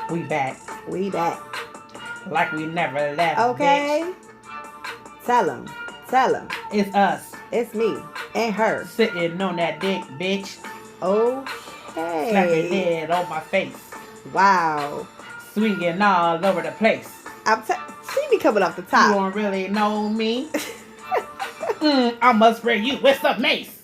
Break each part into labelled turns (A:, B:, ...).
A: We back.
B: We back.
A: Like we never left.
B: Okay. Tell him. Tell him.
A: It's us.
B: It's me and her.
A: Sitting on that dick, bitch.
B: Okay.
A: Slapping head on my face.
B: Wow.
A: Swinging all over the place.
B: She be coming off the
A: You
B: top.
A: don't really know me. I must spray you with some mace.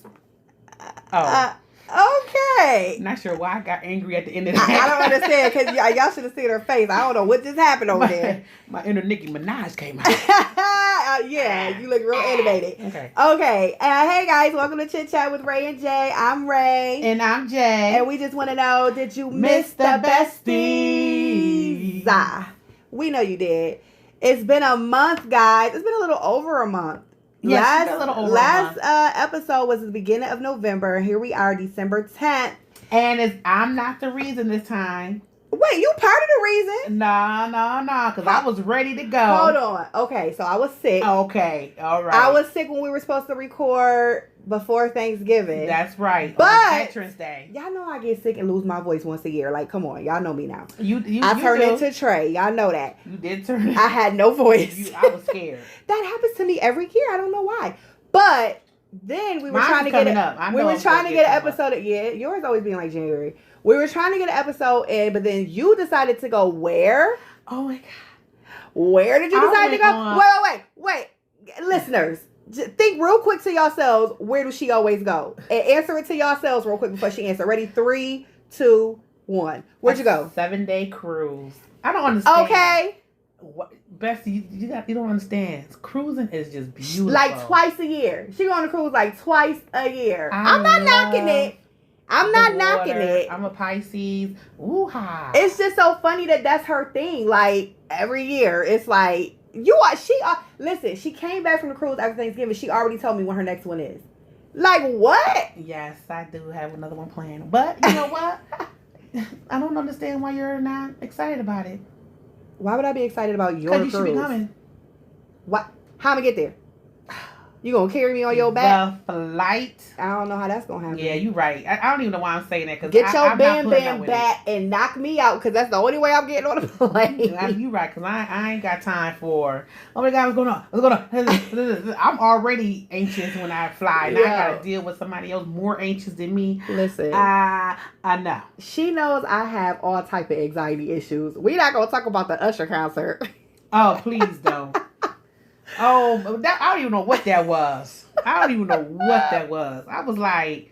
B: Okay.
A: Not sure why I got angry at the end of
B: I
A: that.
B: don't understand because y'all should have seen her face. I don't know what just happened over there.
A: My inner Nicki Minaj came out.
B: Yeah, you look real animated.
A: Okay.
B: Okay. Hey guys, welcome to Chit Chat with Ray and Jay. I'm Ray.
A: And I'm Jay.
B: And we just want to know, did you miss the besties? We know you did. It's been a month, guys. It's been a little over a month.
A: Yes, a little over
B: last
A: a month.
B: episode was the beginning of November. Here we are, December 10th.
A: And I'm not the reason this time.
B: Wait, you part of the reason?
A: No, because I was ready to go.
B: Hold on. Okay, so I was sick.
A: Okay, all right.
B: I was sick when we were supposed to record before Thanksgiving.
A: That's right.
B: But
A: on Veterans Day.
B: Y'all know I get sick and lose my voice once a year. Like, come on, y'all know me now.
A: I
B: turned into Trey. Y'all know that.
A: You did turn.
B: I had no voice.
A: I was scared.
B: That happens to me every year. I don't know why. But then we were trying to get an episode. Yeah, yours always being like January. We were trying to get an episode in, but then you decided to go where?
A: Oh my god.
B: Where did you decide to go? Wait. Listeners, think real quick to yourselves, where does she always go? And answer it to yourselves real quick before she answers. Ready? 3, 2, 1. Where'd you go?
A: 7-day cruise. I don't understand.
B: Okay.
A: What, Bessie, you don't understand. Cruising is just beautiful.
B: Like twice a year. She go on a cruise like twice a year. I'm not knocking it. I'm not knocking it.
A: I'm a Pisces. Woo-ha.
B: It's just so funny that that's her thing. Like every year, it's like listen. She came back from the cruise after Thanksgiving. She already told me when her next one is. Like what?
A: Yes, I do have another one planned. But you know what? I don't understand why you're not excited about it.
B: Why would I be excited about your cruise?
A: Because you should be coming.
B: What? How am I get there? You gonna carry me on your back?
A: The flight.
B: I don't know how that's gonna happen.
A: Yeah, you're right. I don't even know why I'm saying that.
B: Get your bam back and knock me out, because that's the only way I'm getting on the plane.
A: You're right, because I ain't got time for, oh my God, what's going on? I'm already anxious when I fly. And I got to deal with somebody else more anxious than me.
B: Listen.
A: I know.
B: She knows I have all type of anxiety issues. We're not going to talk about the Usher concert.
A: Oh, please don't. I don't even know what that was. I was like,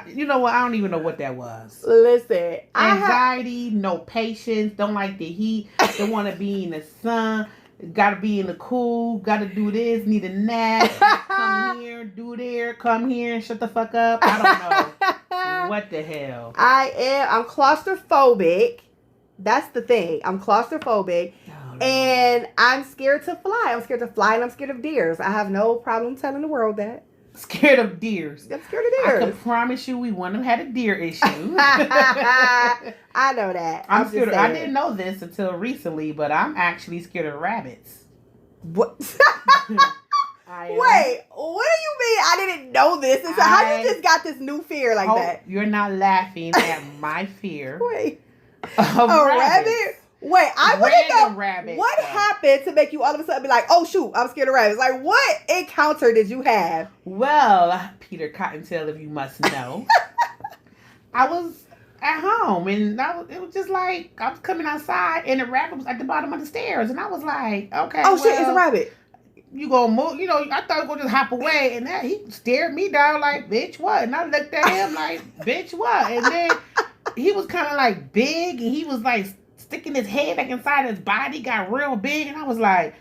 A: you know what? I don't even know what that was.
B: Listen.
A: Anxiety, no patience, don't like the heat, don't want to be in the sun, got to be in the cool, got to do this, need a nap, come here, do there, come here and shut the fuck up. I don't know. What the hell?
B: I'm claustrophobic. That's the thing. I'm claustrophobic. And I'm scared to fly. I'm scared to fly and I'm scared of deers. I have no problem telling the world that.
A: Scared of deers.
B: I'm scared of deers.
A: I can promise you we wouldn't have had a deer issue.
B: I know that.
A: I'm scared. I didn't know this until recently, but I'm actually scared of rabbits.
B: What? Wait, what do you mean I didn't know this? How you just got this new fear like that?
A: You're not laughing at my fear.
B: Wait.
A: Of
B: a
A: rabbits.
B: rabbit? Wait, I want to know
A: rabbits,
B: what happened to make you all of a sudden be like, oh shoot, I'm scared of rabbits. Like, what encounter did you have?
A: Well, Peter Cottontail, if you must know, I was at home and it was just like I was coming outside and the rabbit was at the bottom of the stairs and I was like, okay,
B: shit, it's a rabbit.
A: You gonna move? You know, I thought he was gonna just hop away, and he stared me down like, bitch, what? And I looked at him like, bitch, what? And then he was kind of like big, and he was like sticking his head back inside his body, got real big, and I was like,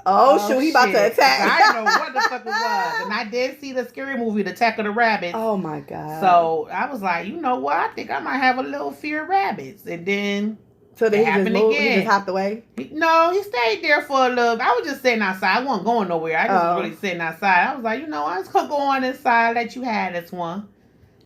B: oh shoot, he about to attack.
A: I didn't know what the fuck it was. And I did see the scary movie, The Attack of the Rabbits.
B: Oh my God.
A: So I was like, you know what? I think I might have a little fear of rabbits. And then
B: so then he just hopped away?
A: No, he stayed there for a little. I was just sitting outside. I wasn't going nowhere. I just was really sitting outside. I was like, you know, I was going to go on inside, let you have this one.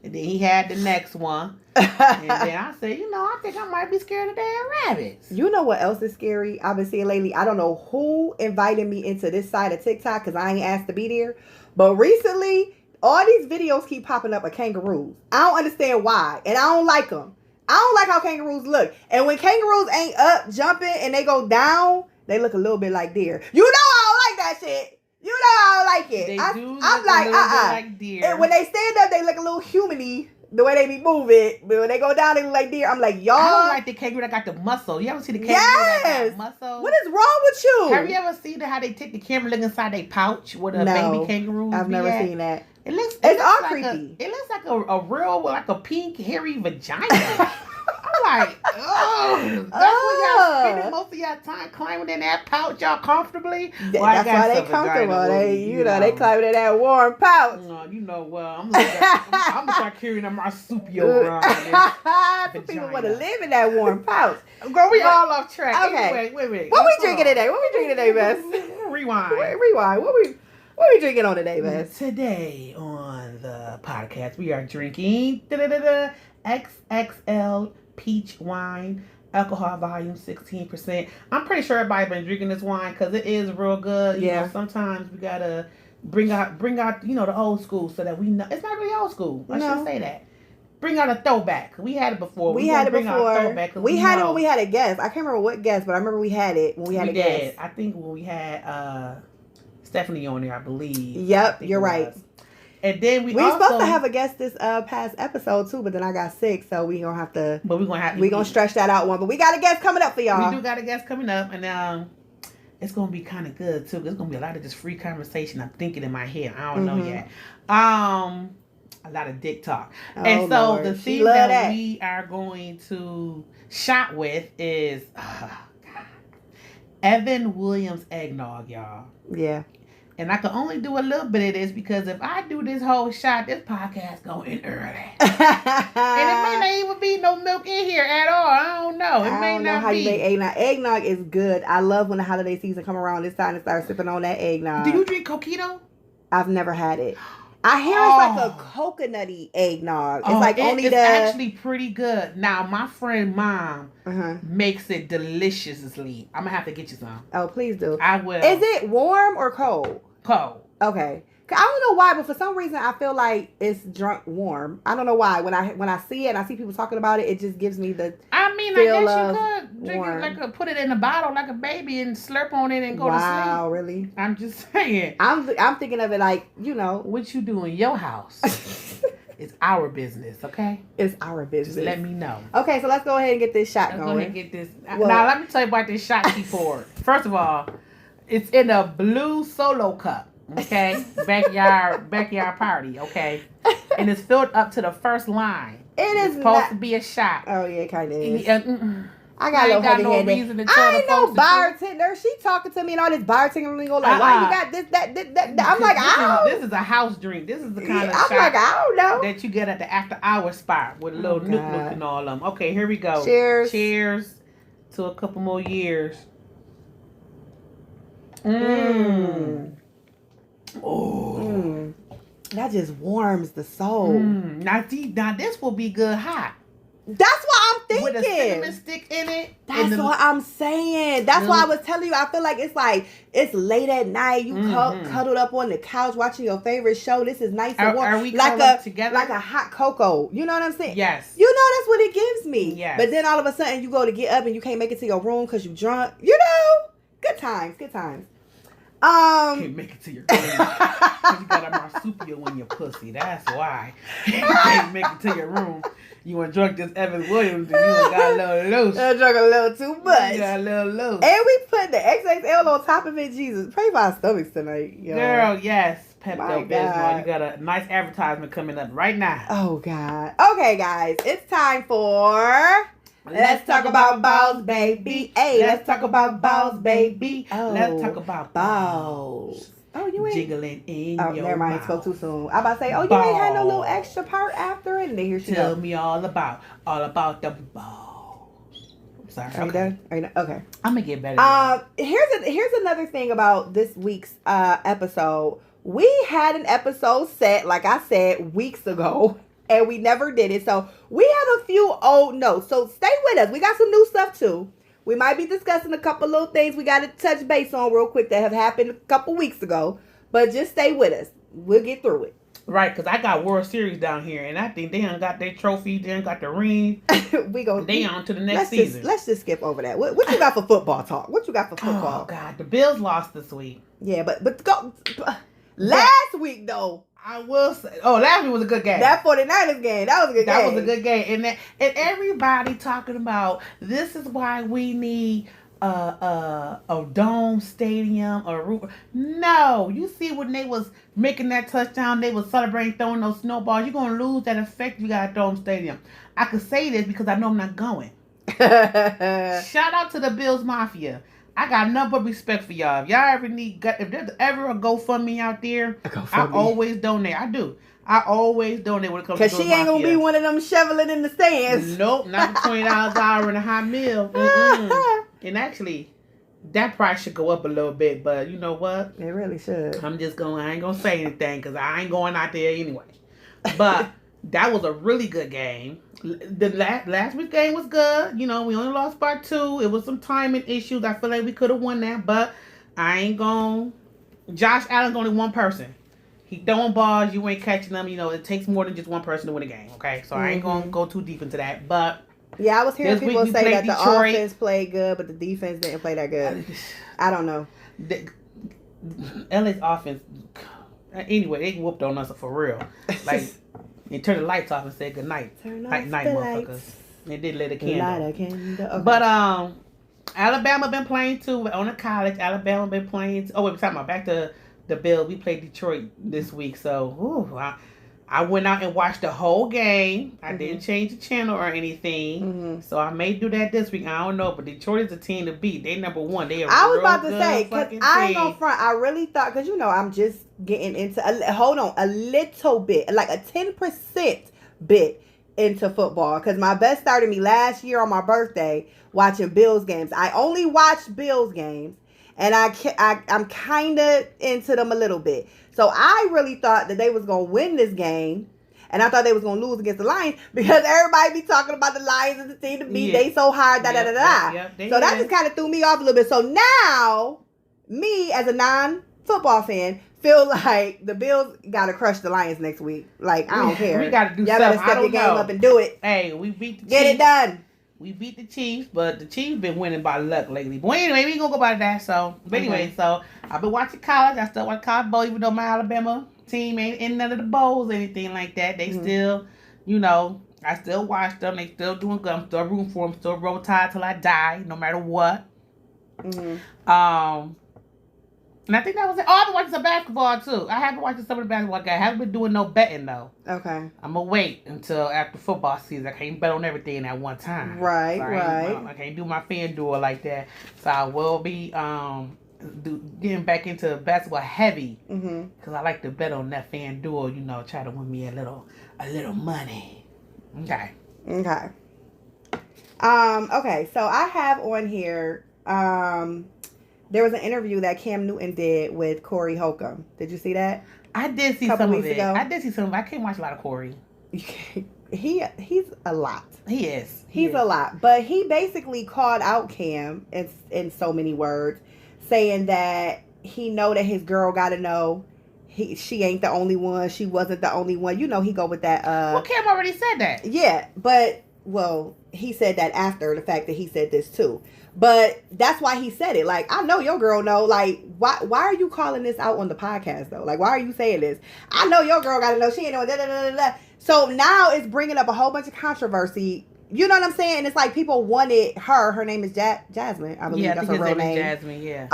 A: And then he had the next one. And then I said, you know, I think I might be scared of damn rabbits.
B: You know what else is scary I've been seeing lately? I don't know who invited me into this side of TikTok because I ain't asked to be there. But recently, all these videos keep popping up of kangaroos. I don't understand why. And I don't like them. I don't like how kangaroos look. And when kangaroos ain't up jumping and they go down, they look a little bit like deer. You know I don't like that shit. You know I don't like it.
A: They do look
B: I'm like,
A: a little bit like deer.
B: And when they stand up, they look a little humany. The way they be moving, but when they go down, they look like deer. I'm like, y'all.
A: I don't like the kangaroo that got the muscle. You ever see the kangaroo that got muscle?
B: What is wrong with you?
A: Have you ever seen how they take the camera, look inside their pouch with a baby kangaroo?
B: I've never seen that.
A: It's
B: all
A: like
B: creepy.
A: It looks like a real, like a pink, hairy vagina. I'm like, oh, that's where y'all spending most of y'all time climbing in that pouch, y'all comfortably.
B: That's why they comfortable. They climbing in that warm pouch.
A: You know, well, I'm gonna start carrying a marsupial around.
B: Some people want to live in that warm pouch.
A: Girl, we all off track.
B: Okay,
A: wait.
B: What we drinking today? Bess?
A: Rewind.
B: What we drinking on today, Bess?
A: Today on the podcast, we are drinking XXL Peach Wine, alcohol volume 16%. I'm pretty sure everybody been drinking this wine because it is real good. You know, sometimes we gotta bring out the old school so that we know it's not really old school. I shouldn't say that. Bring out a throwback. We had it before. We had it before.
B: We had it when we had a guest. I can't remember what guest, but I remember we had it when we had a guest.
A: I think when we had Stephanie on there, I believe.
B: Yep, you're right.
A: And then we
B: were supposed to have a guest this past episode too, but then I got sick, so we gonna have to.
A: But we're gonna
B: stretch that out one. But we got a guest coming up for y'all.
A: We do got a guest coming up, and it's gonna be kind of good too. There's gonna be a lot of just free conversation. I'm thinking in my head. I don't know yet. A lot of dick talk. And so Lord. The thing that we are going to shot with is Evan Williams eggnog, y'all.
B: Yeah.
A: And I can only do a little bit of this because if I do this whole shot, this podcast going early. And it may not even be no milk in here at all. I don't know. It may not be. I don't know how you make
B: eggnog. Eggnog is good. I love when the holiday season come around this time to start sipping on that eggnog.
A: Do you drink coquito?
B: I've never had it. I hear it's like a coconutty eggnog. It's
A: actually pretty good. Now, my friend Mom makes it deliciously. I'm going to have to get you some.
B: Oh, please do.
A: I will.
B: Is it warm or cold?
A: Cold.
B: Okay. I don't know why, but for some reason I feel like it's drunk warm. I don't know why. When I see it and I see people talking about it, it just gives me the
A: I guess you could drink it put it in a bottle like a baby and slurp on it and go to sleep.
B: Wow, really?
A: I'm just saying.
B: I'm thinking of it like,
A: what you do in your house. It's our business, okay?
B: It's our business.
A: Just let me know.
B: Okay, so let's go ahead and get this shot going.
A: Go ahead and get this. Now, let me tell you about this shot she poured. First of all, it's in a blue Solo cup. Okay, backyard party. Okay, and it's filled up to the first line. It's supposed to be a shot.
B: Oh yeah, kind of is.
A: I got no reason to tell
B: I ain't no bartender. She talking to me and all this bartender lingo like, why you got this, that. I'm like,
A: this is a house drink. This is the kind of shot
B: I don't know
A: that you get at the after hour spot with a little nook and all of them. Okay, here we go.
B: Cheers
A: to a couple more years. Oh,
B: that just warms the soul.
A: Now this will be good hot.
B: That's what I'm thinking.
A: With a cinnamon stick in it.
B: That's what I'm saying. That's why I was telling you. I feel like it's late at night. You cuddled up on the couch watching your favorite show. This is nice and warm.
A: Are we together?
B: Like a hot cocoa. You know what I'm saying?
A: Yes.
B: You know that's what it gives me.
A: Yes.
B: But then all of a sudden you go to get up and you can't make it to your room because you drunk. You know, good times.
A: Can't make it to your room because you got a marsupial in your pussy. That's why you can't make it to your room. You want drunk this Evan Williams and you got a little loose.
B: I drunk a little too much.
A: You got a little loose.
B: And we put the XXL on top of it. Jesus, pray for our stomachs tonight, yo.
A: Girl, yes. Pepto-Bismol. You got a nice advertisement coming up right now.
B: Oh God. Okay, guys, it's time for. Let's talk about balls, baby. Hey, let's talk about balls, baby.
A: Oh, let's talk about balls.
B: Oh, you ain't
A: jiggling in your
B: never mind.
A: mouth.
B: Spoke too soon. I about to say, you ain't had no little extra part after it. And then here she
A: Tell me all about the balls. I'm sorry.
B: Are you done? Okay.
A: I'm gonna get better.
B: Here's another thing about this week's episode. We had an episode set, like I said, weeks ago. And we never did it. So we have a few old notes. So stay with us. We got some new stuff too. We might be discussing a couple little things we got to touch base on real quick that have happened a couple weeks ago. But just stay with us. We'll get through it.
A: Right, because I got World Series down here, and I think they done got their trophy, they done got the ring. They on to the next season.
B: Let's just skip over that. What you got for football talk? What you got for football?
A: Oh God, the Bills lost this week.
B: Yeah, but go last week though.
A: I will say, last week was a good game.
B: That 49ers game, that was a good game.
A: That was a good game, and everybody talking about this is why we need a dome stadium, a roof. No, you see when they was making that touchdown, they was celebrating throwing those snowballs. You're gonna lose that effect. You got a dome stadium. I could say this because I know I'm not going. Shout out to the Bills Mafia. I got nothing but respect for y'all. If y'all ever if there's ever a GoFundMe out there, I always donate. I do. I always donate when it comes to
B: Because she ain't going to be one of them shoveling in the stands.
A: Nope, not the $20 an hour and a high meal. And actually, that price should go up a little bit, but you know what?
B: It really should.
A: I ain't going to say anything because I ain't going out there anyway. But that was a really good game. The last week's game was good. You know, we only lost by 2. It was some timing issues. I feel like we could have won that, but I ain't going. Josh Allen's only one person. He throwing balls, you ain't catching them. You know, it takes more than just one person to win a game, okay? So I ain't going to go too deep into that, but...
B: Yeah, I was hearing people say that the offense played good, but the defense didn't play that good. I don't know.
A: LA's offense... Anyway, they whooped on us for real. Like, they turned the lights off and said good night. Night, motherfuckers. They did light a candle. Okay. But, Alabama been playing too on the college. Alabama been playing. We're talking about back to the Bills. We played Detroit this week, so I went out and watched the whole game. I didn't change the channel or anything, so I may do that this week. I don't know, but Detroit is a team to beat. They number one. They
B: I was about to say because I ain't gonna front. I really thought because I'm just getting into a little bit, like a 10% bit into football because my best started me last year on my birthday watching Bills games. I only watched Bills games, and I'm kind of into them a little bit. So I really thought that they was gonna win this game, and I thought they was gonna lose against the Lions because everybody be talking about the Lions as the team to beat. They so hard, So that just kind of threw me off a little bit. So now, me as a non-football fan feel like the Bills gotta crush the Lions next week. Like I don't care.
A: We gotta do something.
B: Y'all better step your game up and do it.
A: Hey, we beat the Chiefs.
B: Get it done.
A: We beat the Chiefs, but the Chiefs been winning by luck lately. But anyway, we ain't gonna go by that. So, but anyway, so I've been watching college. I still watch college bowl, even though my Alabama team ain't in none of the bowls or anything like that. They still, I still watch them. They still doing good. I'm still rooting for them. Still roll tide till I die, no matter what. And I think that was it. I've been watching some basketball too. I haven't watched some of the basketball games. I haven't been doing no betting though.
B: Okay.
A: I'm gonna wait until after football season. I can't bet on everything at one time.
B: Right,
A: so I can't do my FanDuel like that. So I will be getting back into basketball heavy because I like to bet on that FanDuel. Try to win me a little money. Okay.
B: Okay. Okay. So I have on here. There was an interview that Cam Newton did with Corey Holcomb. Did you see that?
A: I did see some of it. I did see some of it. I can't watch a lot of Corey.
B: He's a lot.
A: He is.
B: He's a lot. But he basically called out Cam in so many words, saying that he know that his girl got to know she ain't the only one. She wasn't the only one. He go with that.
A: Well, Cam already said that.
B: Yeah, but, he said that after the fact that he said this too. But that's why he said it. Like, I know your girl know. Like, why are you calling this out on the podcast, though? Like, why are you saying this? I know your girl got to know. She ain't know. So now it's bringing up a whole bunch of controversy. You know what I'm saying? It's like people wanted her. Her name is Jasmine. I believe that's her real name.
A: Jasmine, yeah.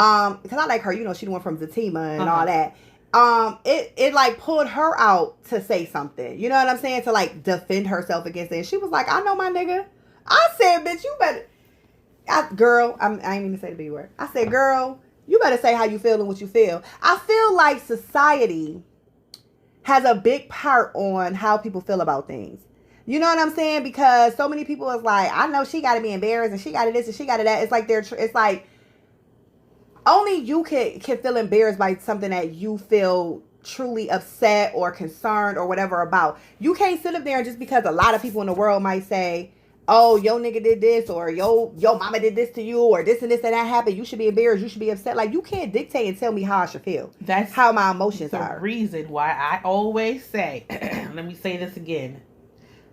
B: Because I like her. She the one from Zatima and all that. It like pulled her out to say something. You know what I'm saying? To like defend herself against it. And she was like, I know my nigga. I said, bitch, you better... I ain't even say the B word. I said, girl, you better say how you feel and what you feel. I feel like society has a big part on how people feel about things. You know what I'm saying? Because so many people is like, I know she got to be embarrassed and she got to this and she got to that. It's like only you can feel embarrassed by something that you feel truly upset or concerned or whatever about. You can't sit up there and just because a lot of people in the world might say, oh, your nigga did this, or yo mama did this to you, or this and that happened. You should be embarrassed. You should be upset. Like, you can't dictate and tell me how I should feel.
A: That's
B: how my emotions
A: are. The reason why I always say, let me say this again.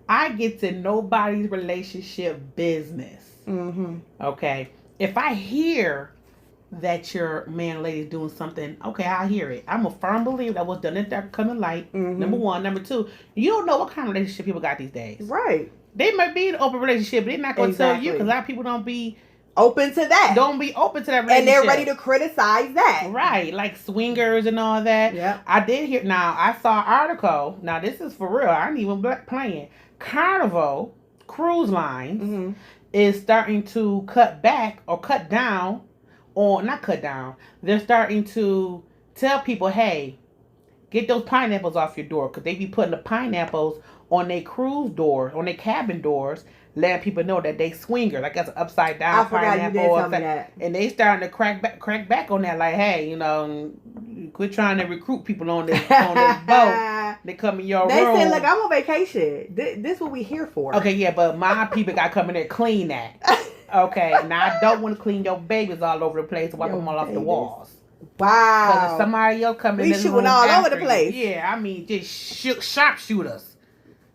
A: I get to nobody's relationship business. Mm-hmm. Okay? If I hear that your man or lady is doing something, okay, I hear it. I'm a firm believer that was done at that come to light. Mm-hmm. Number one. Number two, you don't know what kind of relationship people got these days.
B: Right.
A: They might be in an open relationship, but they're not going to tell you, because a lot of people don't be
B: open to that.
A: Don't be open to that relationship.
B: And they're ready to criticize that.
A: Right. Like swingers and all that. Yeah. I did hear, now I saw an article, now this is for real, I ain't even playing. Carnival Cruise Lines is starting to cut back or cut down, or not cut down, they're starting to tell people, hey, get those pineapples off your door, because they be putting the pineapples on their cruise door, on their cabin doors, letting people know that they swinger, like that's an upside down pineapple. And they starting to crack back on that, like, hey, you know, quit trying to recruit people on this boat. They come in your room.
B: They say, look, I'm on vacation. This what we here for.
A: Okay, yeah, but my people got to come in there clean that. Okay, now I don't want to clean your babies all over the place and wipe them all off the walls.
B: Wow.
A: Because if somebody else come in,
B: we shooting all over the place.
A: Yeah, I mean, just sharpshooters.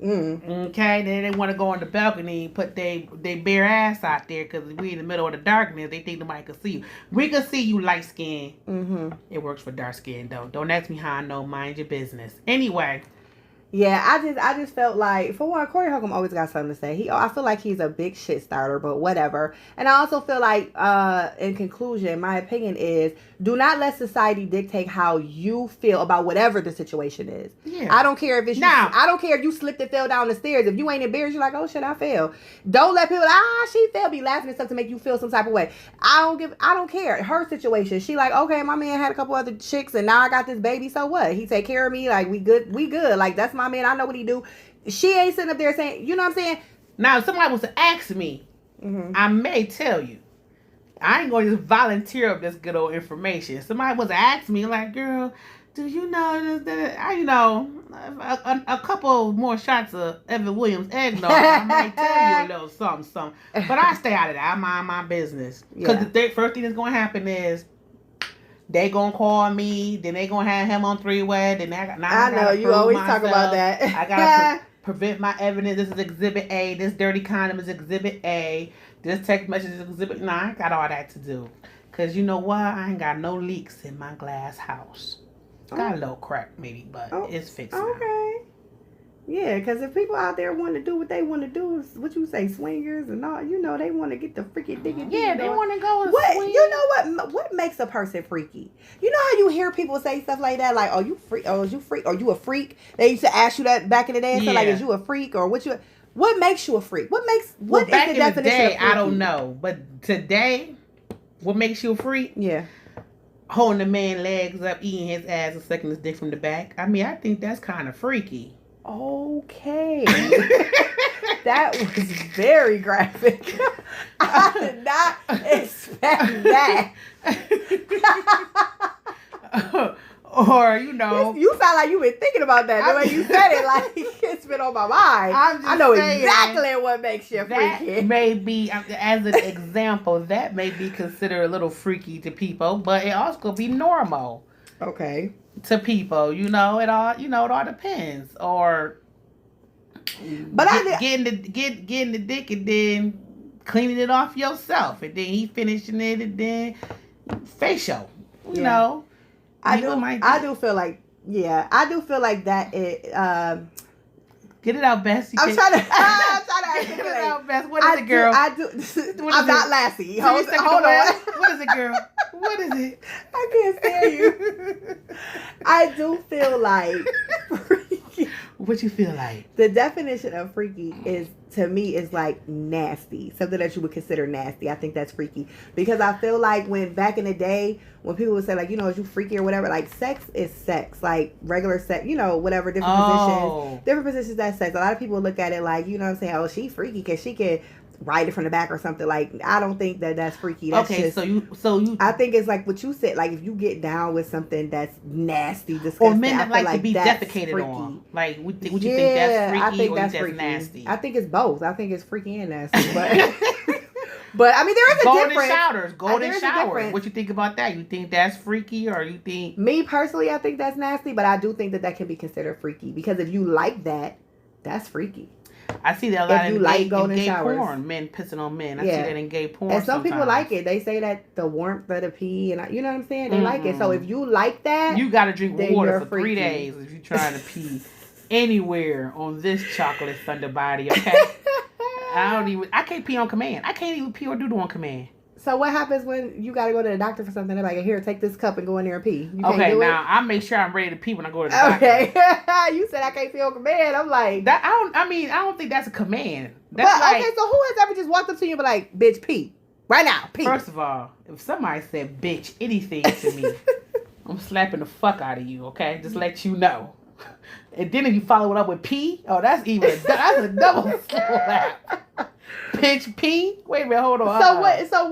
A: Okay, then they want to go on the balcony and put they bare ass out there, because we in the middle of the darkness. They think nobody can see you. We can see you light skin. It works for dark skin though. Don't ask me how I know. Mind your business. Anyway.
B: Yeah, I just felt like, for one, Corey Holcomb always got something to say. I feel like he's a big shit starter, but whatever. And I also feel like, in conclusion, my opinion is, do not let society dictate how you feel about whatever the situation is. Yeah. I don't care if it's I don't care if you slipped and fell down the stairs. If you ain't embarrassed, you're like, oh shit, I fell. Don't let people, she fell, be laughing and stuff to make you feel some type of way. I don't care. Her situation. She like, okay, my man had a couple other chicks and now I got this baby, so what? He take care of me, like we good. Like, that's my man, I know what he do. She ain't sitting up there saying, you know what I'm saying?
A: Now, if somebody was to ask me, I may tell you. I ain't going to just volunteer up this good old information. If somebody was to ask me, like, girl, do you know that, you know, a couple more shots of Evan Williams eggnog, I might tell you a little something. But I stay out of that. I mind my business. Because the first thing that's going to happen is, they gonna call me, then they gonna have him on three-way, then I know you always talk about that. I gotta prevent my evidence. This is Exhibit A. This dirty condom is Exhibit A. This text message is Exhibit. No, I ain't got all that to do. Cause you know what? I ain't got no leaks in my glass house. Got a little crack maybe, but it's fixed. Okay.
B: Yeah, because if people out there want to do what they want to do, what you say, swingers and all, you know, they want to get the freaky diggy.
A: Yeah, they want to go and
B: swing. You know what makes a person freaky? You know how you hear people say stuff like that, like, "Oh, you freak? Oh, is you freak? Are you a freak?" They used to ask you that back in the day, and say, like, "Is you a freak?" Or what makes you a freak? What is the definition of freaky?
A: I don't know, but today, what makes you a freak?
B: Yeah.
A: Holding the man's legs up, eating his ass, and sucking his dick from the back. I mean, I think that's kind of freaky.
B: Okay. That was very graphic. I did not expect that.
A: Or, you know.
B: You sound like you've been thinking about that. The way you said it, like, it's been on my mind. I know exactly what makes you freaky.
A: That may be, as an example, that may be considered a little freaky to people, but it also could be normal.
B: Okay.
A: To people, it all depends. Or,
B: but
A: getting the dick and then cleaning it off yourself, and then he finishing it, and then facial. You know,
B: I do feel like that.
A: Get it out, Bess.
B: I'm trying to
A: get it out, Bess. What is it, girl?
B: I'm not Lassie. Hold on.
A: What is it, girl? What is it?
B: I can't stand you. I do feel like freaky.
A: What you feel like?
B: The definition of freaky is, to me, is like nasty. Something that you would consider nasty. I think that's freaky. Because I feel like when back in the day, when people would say, like, is you freaky or whatever, like, sex is sex. Like, regular sex, whatever, different positions. Different positions, that's sex. A lot of people look at it like, you know what I'm saying, oh, she freaky because she can ride it from the back or something. Like, I don't think that's freaky. That's
A: okay,
B: just,
A: so you.
B: I think it's like what you said. Like, if you get down with something that's nasty, disgusting,
A: or men that
B: I feel
A: like to be
B: that's
A: defecated
B: freaky.
A: on. Like, would you think that's freaky
B: I think
A: or
B: that's
A: you
B: freaky.
A: nasty?
B: I think it's both. I think it's freaky and nasty. But but I mean, there is a difference.
A: Golden showers. What you think about that? You think that's freaky, or you think?
B: Me personally, I think that's nasty, but I do think that can be considered freaky because if you like that, that's freaky.
A: I see that a lot in gay
B: showers.
A: Porn. Men pissing on men. I see that in gay porn.
B: And some people like it. They say that the warmth of the pee, and you know what I'm saying. They like it. So if you like that,
A: you got to drink water for 3 days if you're trying to pee anywhere on this chocolate thunder body. Okay. I can't pee on command. I can't even pee or doodle on command.
B: So what happens when you got to go to the doctor for something? They're like, here, take this cup and go in there and pee. You
A: okay, now I make sure I'm ready to pee when I go to the doctor. Okay.
B: You said I can't pee on command. I'm like,
A: that. I don't think that's a command.
B: That's okay, so who has ever just walked up to you and be like, bitch, pee right now, pee?
A: First of all, if somebody said bitch anything to me, I'm slapping the fuck out of you. Okay, just let you know. And then if you follow it up with pee, that's a double slap. Bitch, pee. Wait a minute, hold on.
B: So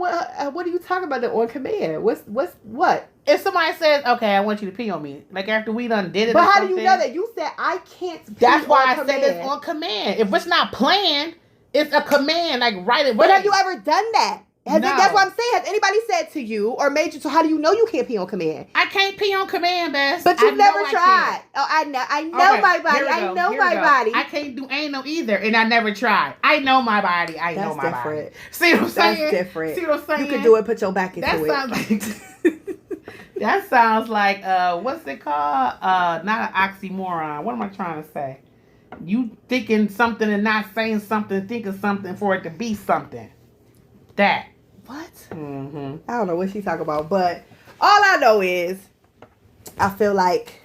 B: what are you talking about on command? What?
A: If somebody says, okay, I want you to pee on me, like after we done did it.
B: But how do you know that? You said I can't pee.
A: That's why I said it's on command. If it's not planned, it's a command, like right away.
B: But have you ever done that? That's what I'm saying. Has anybody said to you or made you? So how do you know you can't pee on command?
A: I can't pee on command, Bess.
B: But you've never tried. Oh, I know my body. I know my body.
A: I can't do anal either, and I never tried. I know my body. I know my body. See what I'm saying?
B: That's different.
A: See what I'm saying?
B: You can do it. Put your back into
A: it. That sounds like what's it called? Not an oxymoron. What am I trying to say? You thinking something and not saying something, thinking something for it to be something. That.
B: What?
A: Mm-hmm.
B: I don't know what she's talking about, but all I know is I feel like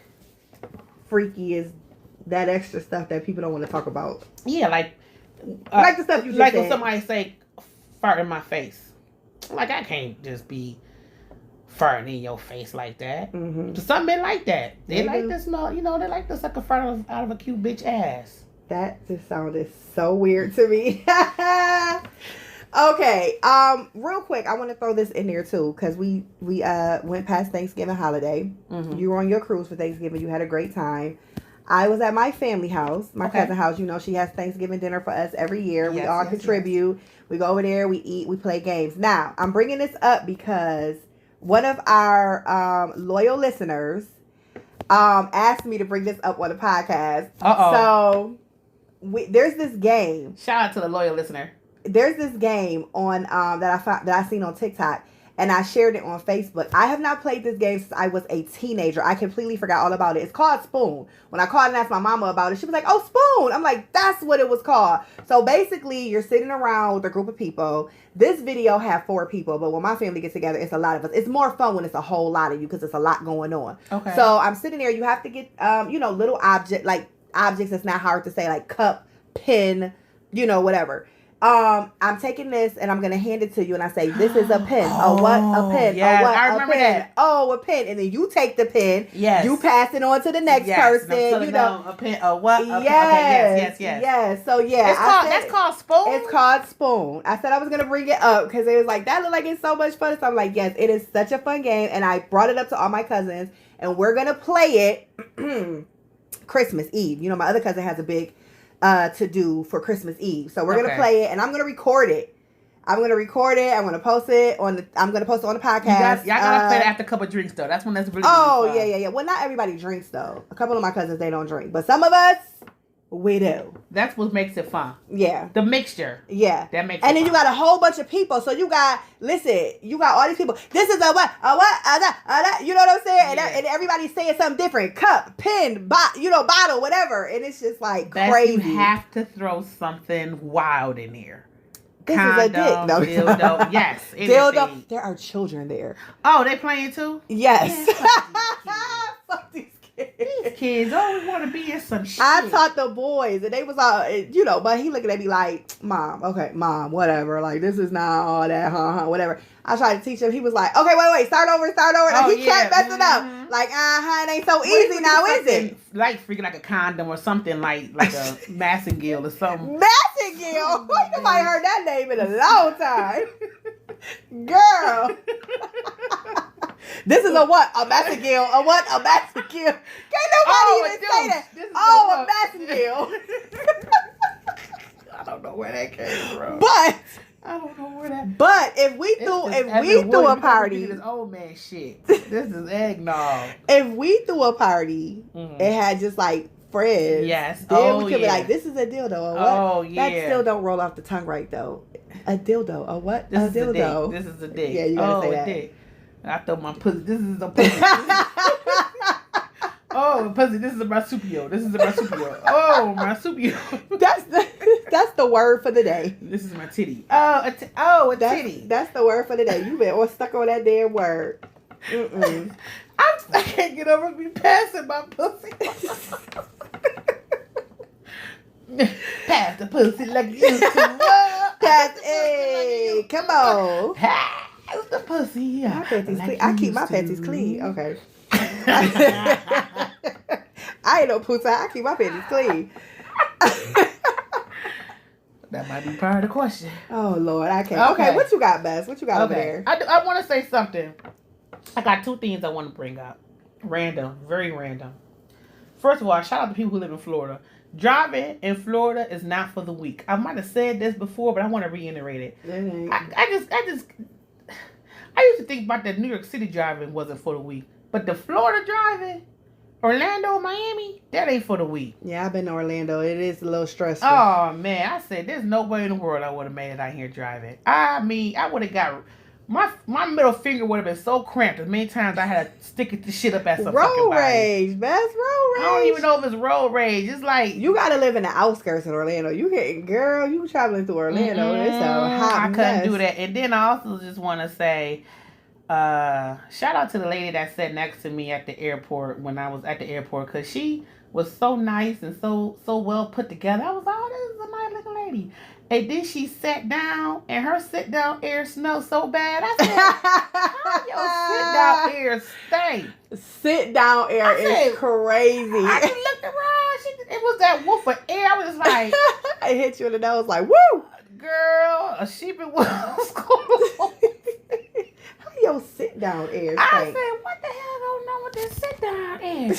B: freaky is that extra stuff that people don't want to talk about.
A: Yeah, like
B: the stuff you just said.
A: When somebody say fart in my face. Like, I can't just be farting in your face like that.
B: Mm-hmm.
A: Some men like that. They like to smell, they like to suck a fart out of a cute bitch ass.
B: That just sounded so weird to me. Okay, real quick, I want to throw this in there too, because we went past Thanksgiving holiday. Mm-hmm. You were on your cruise for Thanksgiving. You had a great time. I was at my family house, my cousin house. She has Thanksgiving dinner for us every year. We all contribute. Yes. We go over there, we eat, we play games. Now, I'm bringing this up because one of our loyal listeners asked me to bring this up on the podcast. So there's this game.
A: Shout out to the loyal listener.
B: There's this game on that I seen on TikTok, and I shared it on Facebook. I have not played this game since I was a teenager. I completely forgot all about it. It's called Spoon. When I called and asked my mama about it, she was like, "Oh, Spoon." I'm like, "That's what it was called." So basically, you're sitting around with a group of people. This video had 4 people, but when my family gets together, it's a lot of us. It's more fun when it's a whole lot of you because it's a lot going on. Okay. So I'm sitting there. You have to get little objects that's not hard to say, like cup, pen, whatever. I'm taking this and I'm gonna hand it to you, and I say, "This is a pen. A what? A pen.
A: Yes,
B: a what?
A: I remember
B: a pen.
A: that.
B: Oh, a pen." And then you take the pen.
A: Yes.
B: You pass it on to the next person.
A: A pen. A what?
B: Yes.
A: Okay, yes.
B: Yes. So yeah,
A: that's called Spoon.
B: It's called Spoon. I said I was gonna bring it up because it was like that looked like it's so much fun. So I'm like, yes, it is such a fun game, and I brought it up to all my cousins, and we're gonna play it Christmas Eve. My other cousin has a big to do for Christmas Eve. So we're gonna play it, and I'm gonna record it. I'm gonna post it on the podcast.
A: Y'all gotta play it after a couple of drinks though. That's when that's really
B: fun. Yeah. Well, not everybody drinks though. A couple of my cousins, they don't drink, but some of us, we do.
A: That's what makes it fun.
B: Yeah.
A: The mixture.
B: Yeah.
A: That makes it
B: And then
A: fun.
B: you got a whole bunch of people. So you got all these people. This is a what, that. You know what I'm saying?
A: Yeah.
B: And everybody's saying something different. Cup, pen, bottle, whatever. And it's just like crazy.
A: You have to throw something wild in here.
B: This is a dick. No,
A: dildo. Yes.
B: Dildo. There are children there.
A: Oh, they playing too?
B: Yes.
A: Yeah,
B: fuck these kids.
A: These kids always want to be in some shit.
B: I taught the boys, and they was all, but he looking at me like, Mom, whatever. Like, this is not all that, whatever. I tried to teach him. He was like, okay, wait, start over. Like, he kept messing up. Like, it ain't so easy now, is it?
A: Like freaking like a condom or something like a Massengill or something.
B: Massengill? Why nobody heard that name in a long time? Girl. This is a what? A Massengill. A what? A Massengill. Can't nobody even say that. A Massengill.
A: I don't know where that came from.
B: But
A: I don't know where that.
B: But if we threw a party,
A: this old man shit. This is eggnog.
B: If we threw a party, it had just like friends.
A: Yes.
B: Then we could be like, this is a dildo or what?
A: Oh yeah.
B: That still don't roll off the tongue right though. A dildo. A what?
A: This
B: a
A: is
B: dildo.
A: This is a dick.
B: Yeah, you gotta say that.
A: Dick. I thought my pussy. This is a pussy. Oh, pussy. This is a marsupial. Oh, marsupial.
B: That's the word for the day.
A: This is my titty. A titty.
B: That's the word for the day. You been all stuck on that damn word. I
A: can't get over me passing my pussy. Pass the pussy like you used to.
B: Pass, hey, come on.
A: Pass the pussy. Yeah.
B: My panties clean. I keep my panties clean. Okay. I ain't no pussy. I keep my panties clean.
A: That might be part of the question.
B: Oh Lord, I can't. Okay, what you got, Bess? What you got over there?
A: I want to say something. I got two things I want to bring up. Random, very random. First of all, shout out to people who live in Florida. Driving in Florida is not for the weak. I might have said this before, but I want to reiterate it. I used to think about that New York City driving wasn't for the weak, but the Florida driving, Orlando, Miami, that ain't for the weak.
B: Yeah, I've been to Orlando. It is a little stressful.
A: Oh man, I said there's no way in the world I would have made it out here driving. I mean, I would have got. My middle finger would have been so cramped as many times I had to stick it the shit up at some
B: road rage. Best road rage.
A: I don't even know if it's road rage. It's like
B: you gotta live in the outskirts of Orlando. You traveling through Orlando. It's a hot mess.
A: I couldn't do that. And then I also just want to say, shout out to the lady that sat next to me at the airport when I was at the airport, because she was so nice and so well put together. I was like, oh, this is a nice looking lady. And then she sat down, and her sit-down air smelled so bad. I said, how your sit-down air stink?
B: Sit-down air is crazy.
A: I just looked around. It was that woof of air. I was just like...
B: I hit you in the nose like, woo!
A: Girl, a sheep in wolf's
B: How your sit-down air stink?
A: I said, what the hell going on with this sit-down air?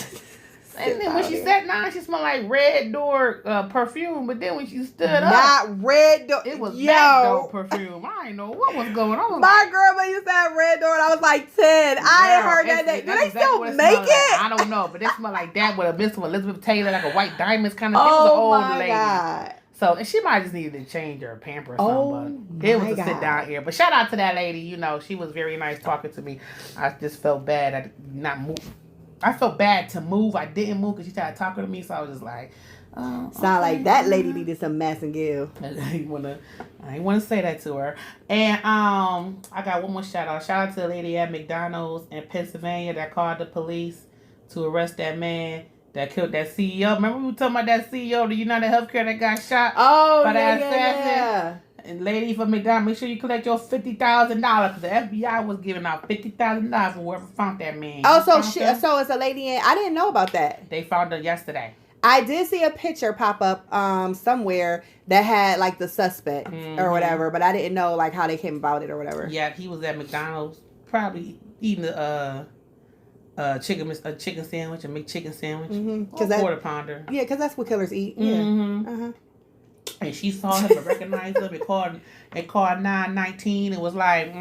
A: And then when she sat down, she smelled like Red Door perfume. But then when she stood up,
B: not Red Door.
A: It was Back Door perfume. I didn't know what was going on.
B: My grandma used to have Red Door, and I was like 10. I ain't heard that name. Do they still make it?
A: I don't know, but it smelled like that with a Miss Elizabeth Taylor, like a white diamonds kind of thing. It was an old lady. God. So and she might just needed to change her pamper or something. But it was a sit down here. But shout out to that lady. You know, she was very nice talking to me. I just felt bad. I did not move. I felt bad to move. I didn't move because she started talking to me. So I was just like,
B: sound like that lady needed some Massengill.
A: I ain't want to say that to her. And I got one more shout out. Shout out to the lady at McDonald's in Pennsylvania that called the police to arrest that man that killed that CEO. Remember we were talking about that CEO of the United Healthcare that got shot by that assassin? Yeah. And lady from McDonald's, make sure you collect your $50,000 because the FBI was giving out $50,000 for whoever found that man.
B: Oh, so it's a lady in. I didn't know about that.
A: They found her yesterday.
B: I did see a picture pop up somewhere that had like the suspect or whatever, but I didn't know like how they came about it or whatever.
A: Yeah, he was at McDonald's probably eating a chicken sandwich, a McChicken sandwich, or a quarter pounder.
B: Yeah, because that's what killers eat. Yeah.
A: Mm-hmm. And she saw him and recognized him and called 919 and was like,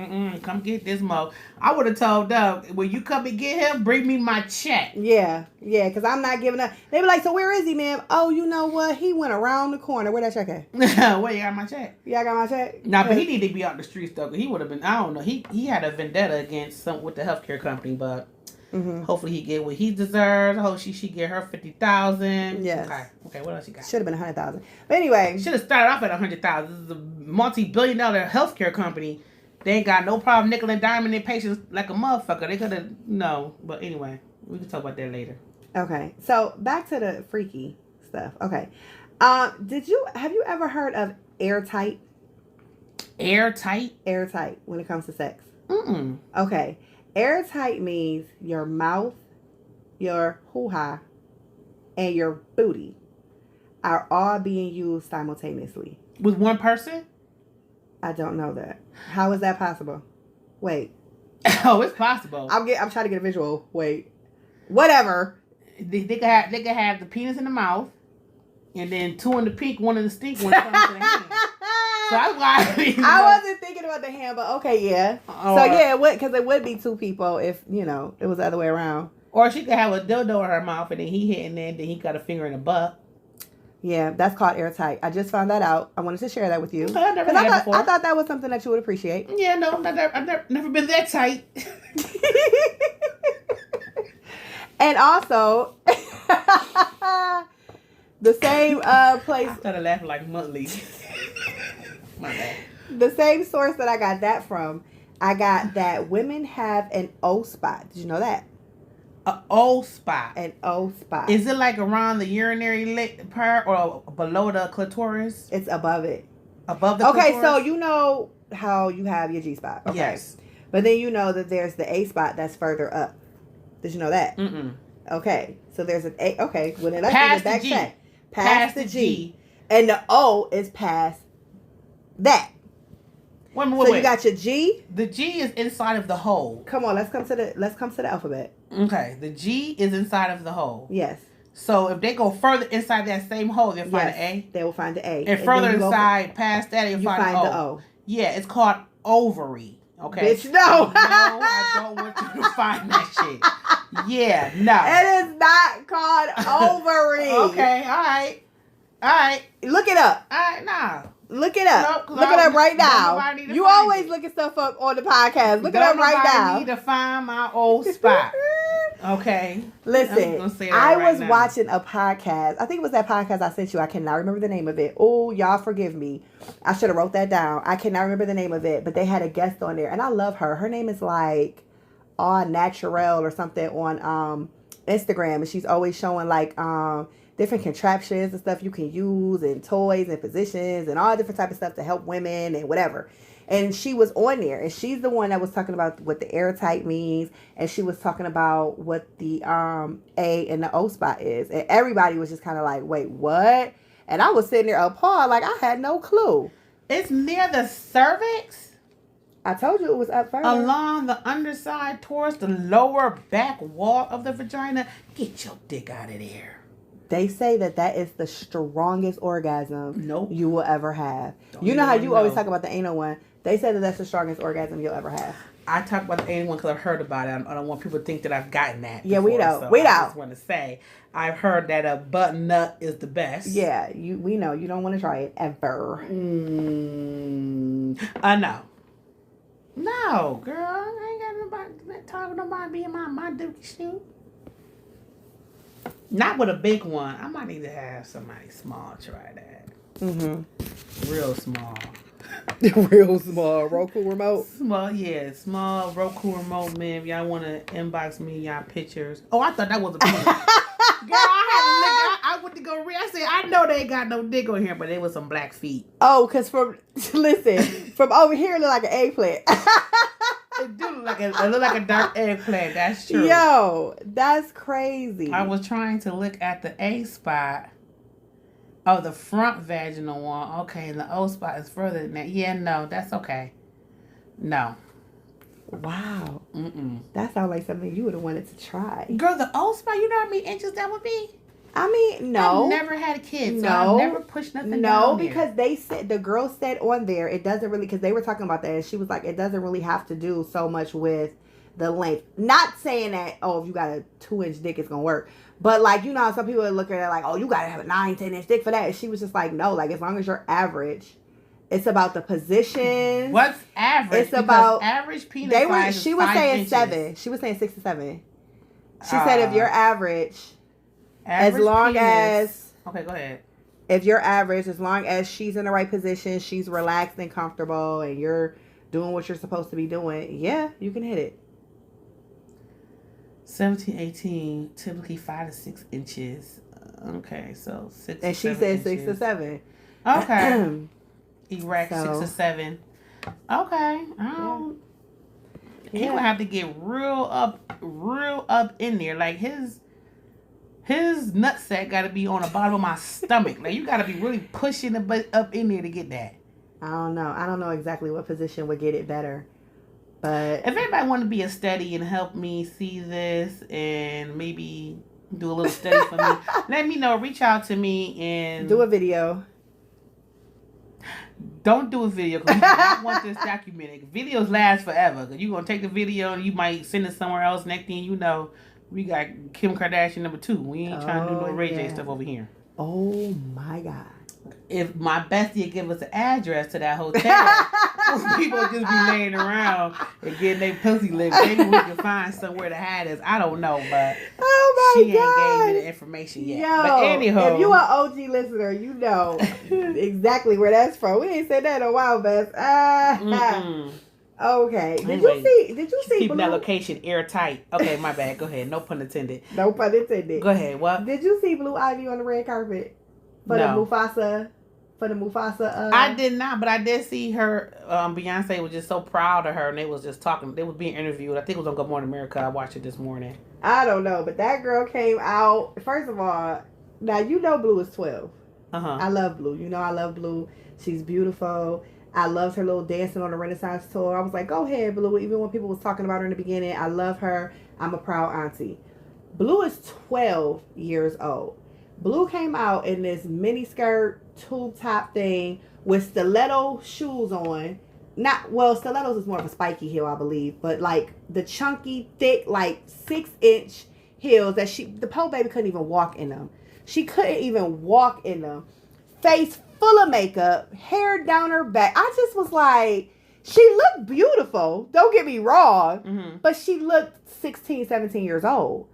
A: come get this mo. I would have told them, when you come and get him, bring me my check.
B: Yeah, because I'm not giving up. They be like, so where is he, ma'am? Oh, you know what? He went around the corner. Where that check at?
A: Where you got my check?
B: Yeah, I got my check.
A: Nah, but he needed to be out the streets though. He would have been, I don't know. He had a vendetta against with the healthcare company, but hopefully he get what he deserves. I hope she get her $50,000.
B: Yes.
A: Okay. What else you got?
B: Should have been $100,000. But anyway,
A: should have started off at $100,000. This is a multi-billion-dollar healthcare company. They ain't got no problem nickel and diming their patients like a motherfucker. They could have But anyway, we can talk about that later.
B: Okay, so back to the freaky stuff. Okay, have you ever heard of airtight?
A: Airtight?
B: Airtight when it comes to sex.
A: Mm-mm.
B: Okay, airtight means your mouth, your hoo-ha, and your booty are all being used simultaneously.
A: With one person?
B: I don't know that. How is that possible? Wait.
A: Oh, it's possible.
B: I'm trying to get a visual. Wait. Whatever.
A: They could have the penis in the mouth, and then two in the pink, one in the stink, one comes to the hand. So that's why
B: I wasn't thinking about the hand, but okay, yeah. So yeah, it would, because it would be two people if it was the other way around.
A: Or she could have a dildo in her mouth, and then he hitting it, and then he got a finger in the butt.
B: Yeah, that's called airtight. I just found that out. I wanted to share that with you.
A: I've never had that before.
B: I thought that was something that you would appreciate.
A: Yeah, no, I've never been that tight.
B: And also, the same place.
A: I started laughing like Muttley. My bad.
B: The same source that I got that from, I got that women have an O spot. Did you know that?
A: An O spot.
B: An O spot.
A: Is it like around the urinary part or below the clitoris?
B: It's above it.
A: Above the clitoris?
B: Okay, so you know how you have your G spot. Okay.
A: Yes.
B: But then you know that there's the A spot that's further up. Did you know that?
A: Mm-mm.
B: Okay. So there's an A. Okay. Well, then let's
A: past
B: back
A: the G.
B: check. Past the G. And the O is past that.
A: Wait.
B: You got your G.
A: The G is inside of the hole.
B: Come on, let's come to the alphabet.
A: Okay, the G is inside of the hole.
B: Yes.
A: So if they go further inside that same hole, they'll find the A.
B: They will find the A.
A: And further inside, past that, you'll find the O. Yeah, it's called ovary. Okay.
B: Bitch, no.
A: No, I don't want you to find that shit. Yeah, no.
B: It is not called ovary.
A: Okay, all right.
B: Look it up.
A: All right, nah.
B: Look it up.
A: Nope,
B: Look it up right now. You always look at stuff up on the podcast. Look it up right now.
A: I need to find my old spot. Okay.
B: Listen, I was watching a podcast. I think it was that podcast I sent you. I cannot remember the name of it. Oh, y'all forgive me. I should have wrote that down. I cannot remember the name of it, but they had a guest on there, and I love her. Her name is like All Natural or something on Instagram, and she's always showing like different contraptions and stuff you can use and toys and positions and all different type of stuff to help women and whatever. And she was on there, and she's the one that was talking about what the airtight means, and she was talking about what the A and the O spot is, and everybody was just kind of like, wait, what? And I was sitting there appalled, like I had no clue.
A: It's near the cervix?
B: I told you it was up further.
A: Along the underside towards the lower back wall of the vagina. Get your dick out of there.
B: They say that is the strongest orgasm you will ever have. You know how you always talk about the anal one? They say that that's the strongest orgasm you'll ever have.
A: I talk about the anal one because I've heard about it. I don't want people to think that I've gotten that.
B: Yeah, we know.
A: So I just want to say I've heard that a butt nut is the best.
B: Yeah, we know. You don't want to try it ever.
A: No. No, girl. I ain't got nobody talking about being my dookie shoe. Not with a big one. I might need to have somebody small try that. Mm-hmm. Real small.
B: Real small Roku remote.
A: Small Roku remote, man. If y'all want to inbox me y'all pictures. Oh, I thought that was a penis. Girl, I went to go read. I said, I know they ain't got no dick on here, but it was some black feet.
B: Oh, because from over here, it look like an eggplant.
A: It do look like a dark eggplant. That's true.
B: Yo, that's crazy.
A: I was trying to look at the A spot. Oh, the front vaginal one. Okay, and the O spot is further than that. Yeah, no, that's okay. No.
B: Wow. That sounds like something you would have wanted to try.
A: Girl, the O spot, you know how many inches that would be?
B: I mean, no.
A: I've never had a kid, so I've never pushed nothing down there.
B: Because they said, the girl said on there, it doesn't really, because they were talking about that, and she was like, it doesn't really have to do so much with the length. Not saying that, if you got a 2-inch dick, it's going to work. But, like, you know, some people are looking at it like, you got to have a 9-10-inch dick for that. And she was just like, no, like, as long as you're average. It's about the position.
A: What's average?
B: It's about
A: average penis size.
B: She was saying inches. 7. She was saying 6 to 7. She said if you're average as long penis. As
A: okay, go ahead.
B: If you're average, as long as she's in the right position, she's relaxed and comfortable, and you're doing what you're supposed to be doing, yeah, you can hit it.
A: 17, 18, typically 5 to 6 inches. Okay, so 6.
B: And she said 6 to 7.
A: Okay. Erect, so, 6 to 7. Okay. He would have to get real up in there. Like his nutsack got to be on the bottom of my stomach. Like you got to be really pushing it up in there to get that.
B: I don't know exactly what position would get it better. But
A: if anybody want to be a study and help me see this and maybe do a little study for me, let me know. Reach out to me and
B: do a video.
A: Don't do a video because I want this documented. Videos last forever because you're going to take the video and you might send it somewhere else. Next thing you know, we got Kim Kardashian number 2. We ain't trying to do no Ray J stuff over here.
B: Oh my God.
A: If my bestie would give us an address to that hotel, people just be laying around and getting their pussy licked. Maybe we can find somewhere to hide this. I don't know, but she ain't gave me the information yet.
B: Yo,
A: but anyhow,
B: if you an OG listener, you know exactly where that's from. We ain't said that in a while, Bess. Okay. Did you see
A: keeping that location airtight? Okay, my bad. Go ahead. No pun intended.
B: No pun intended.
A: Go ahead. What?
B: Did you see Blue Ivy on the red carpet for the Mufasa?
A: I did not, but I did see her. Beyonce was just so proud of her, and they was just talking. They was being interviewed. I think it was on Good Morning America. I watched it this morning.
B: I don't know, but that girl came out. First of all, now you know Blue is 12. I love Blue. You know I love Blue. She's beautiful. I loved her little dancing on the Renaissance tour. I was like, go ahead, Blue. Even when people was talking about her in the beginning, I love her. I'm a proud auntie. Blue is 12 years old. Blue came out in this mini skirt, tube top thing with stiletto shoes on. Stilettos is more of a spiky heel, I believe, but like the chunky, thick, like 6-inch heels that the poor baby couldn't even walk in them. She couldn't even walk in them. Face full of makeup, hair down her back. I just was like, she looked beautiful. Don't get me wrong, but she looked 16, 17 years old.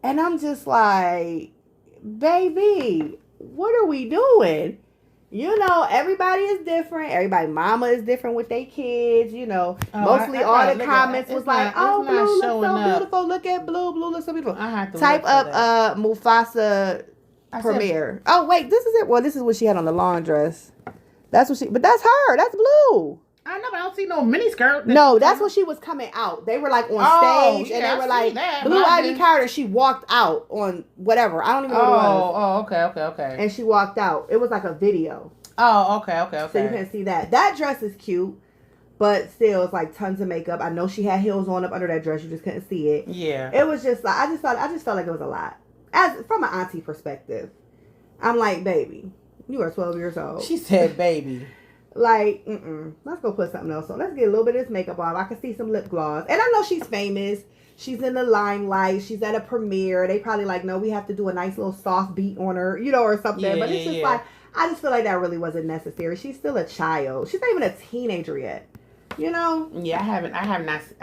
B: And I'm just like, baby, what are we doing? You know, everybody is different. Everybody mama is different with their kids. You know, mostly all the comments was like, oh, Blue looks so beautiful. Look at Blue. Blue looks so beautiful.
A: I have to
B: type up Mufasa premiere. Oh, wait, this is it. Well, this is what she had on the lawn dress. That's what but that's her. That's Blue.
A: I know, but I don't see no mini skirt.
B: No, that's when she was coming out. They were like on stage, and they were like, Blue Ivy Carter. She walked out on whatever. I don't even know what it was.
A: Okay.
B: And she walked out. It was like a video.
A: Oh, okay.
B: So you can't see that. That dress is cute, but still, it's like tons of makeup. I know she had heels on up under that dress. You just couldn't see it.
A: Yeah.
B: It was just like I just felt like it was a lot. As from an auntie perspective, I'm like, baby, you are 12 years old.
A: She said, baby.
B: Like, let's go put something else on. Let's get a little bit of this makeup off. I can see some lip gloss. And I know she's famous. She's in the limelight. She's at a premiere. They probably like, no, we have to do a nice little soft beat on her, you know, or something.
A: Yeah,
B: but it's just like, I just feel like that really wasn't necessary. She's still a child. She's not even a teenager yet. You know?
A: Yeah, I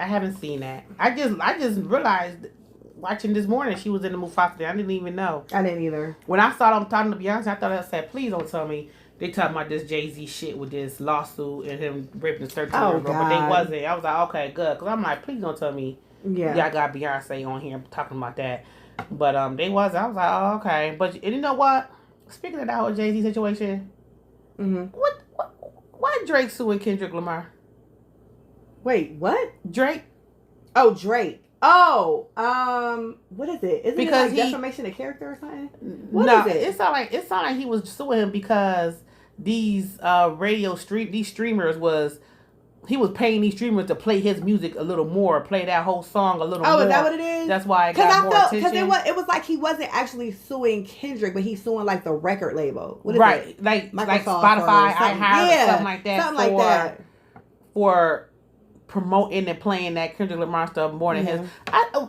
A: haven't seen that. I just realized watching this morning she was in the Mufasa. I didn't even know.
B: I didn't either.
A: When I saw them talking to Beyonce, I thought I said, please don't tell me they talking about this Jay-Z shit with this lawsuit and him raping this 13-year-old girl. But they wasn't. I was like, okay, good. Because I'm like, please don't tell me y'all got Beyonce on here talking about that. But they wasn't. I was like, oh, okay. But you know what? Speaking of that whole Jay-Z situation, why Drake suing Kendrick Lamar?
B: Wait, what?
A: Drake?
B: Oh, Drake. Oh, what is it? Isn't because it like defamation of character or something? What is it?
A: It sounded like he was suing him because these streamers he was paying these streamers to play his music a little more, play that whole song a little more.
B: Oh, is that what it is?
A: That's why it got more attention.
B: Because it was like he wasn't actually suing Kendrick, but he's suing like the record label. What is
A: it? Like Spotify, iHeart, something like that.
B: Something like that.
A: For promoting and playing that Kendrick Lamar stuff more than his. I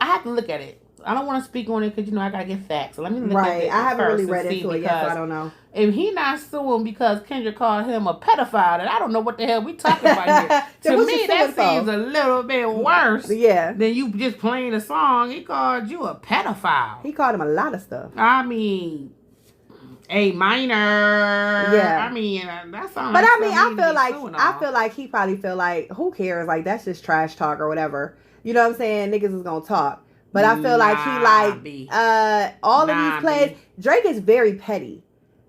A: have to look at it. I don't want to speak on it because I gotta get facts. So let me look at it.
B: I haven't really read into it yet, so I don't know.
A: If he not suing because Kendrick called him a pedophile, and I don't know what the hell we talking about here. To me, that seems a little bit worse.
B: Yeah.
A: Than you just playing a song. He called you a pedophile.
B: He called him a lot of stuff.
A: I mean, a minor. Yeah. I mean, that's all.
B: But I feel like he probably feel like, who cares? Like, that's just trash talk or whatever. You know what I'm saying? Niggas is gonna talk. But I feel like he all of these plays. Drake is very petty.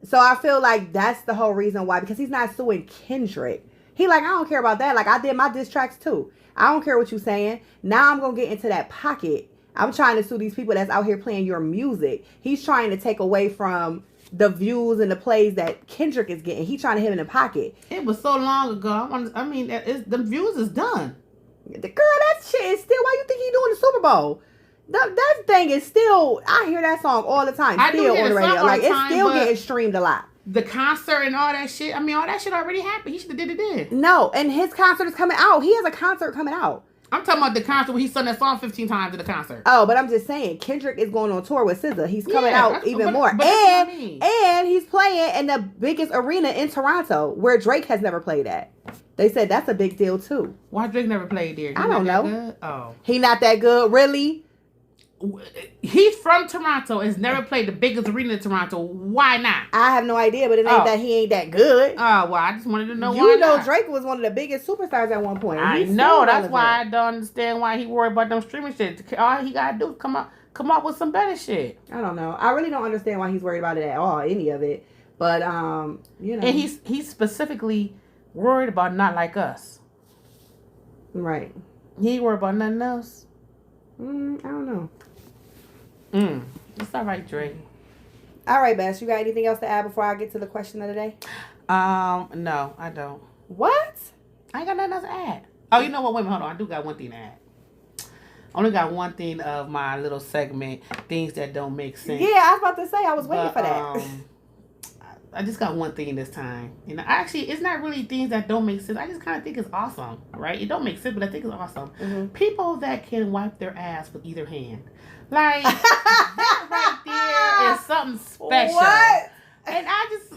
B: So I feel like that's the whole reason why, because he's not suing Kendrick. He like, I don't care about that. Like, I did my diss tracks too. I don't care what you're saying. Now I'm going to get into that pocket. I'm trying to sue these people that's out here playing your music. He's trying to take away from the views and the plays that Kendrick is getting. He's trying to hit in the pocket.
A: It was so long ago. The views is done.
B: Girl, that shit is still, why you think he doing the Super Bowl? That thing is still, I hear that song all the time. Still on the radio. Like, it's still getting streamed a lot.
A: The concert and all that shit. I mean, all that shit already happened. He should have did it then.
B: No, and his concert is coming out. He has a concert coming out.
A: I'm talking about the concert where he sung that song 15 times at the concert.
B: Oh, but I'm just saying, Kendrick is going on tour with SZA. He's coming out even more. And he's playing in the biggest arena in Toronto, where Drake has never played at. They said that's a big deal, too.
A: Why Drake never played there?
B: I don't know.
A: Good? Oh.
B: He not that good? Really?
A: He's from Toronto. Has never played the biggest arena in Toronto. Why not?
B: I have no idea, but it ain't that he ain't that good.
A: Oh, well, I just wanted to know why.
B: You know, Drake was one of the biggest superstars at one point.
A: I know. That's why I don't understand why he worried about them streaming shit. All he gotta do is come up with some better shit.
B: I don't know. I really don't understand why he's worried about it at all, any of it. But you know,
A: and he's specifically worried about not like us.
B: Right.
A: He ain't worried about nothing else.
B: I don't know.
A: It's all right, Drake.
B: All right, Bess. You got anything else to add before I get to the question of the day?
A: No, I don't.
B: What?
A: I ain't got nothing else to add. Oh, you know what? Wait a minute, hold on. I do got one thing to add. I only got one thing of my little segment, things that don't make sense.
B: Yeah, I was about to say, I was waiting for that.
A: I just got one thing this time. You know, actually, it's not really things that don't make sense. I just kind of think it's awesome, right? It don't make sense, but I think it's awesome. Mm-hmm. People that can wipe their ass with either hand. Like, that right there is something special. What? And I just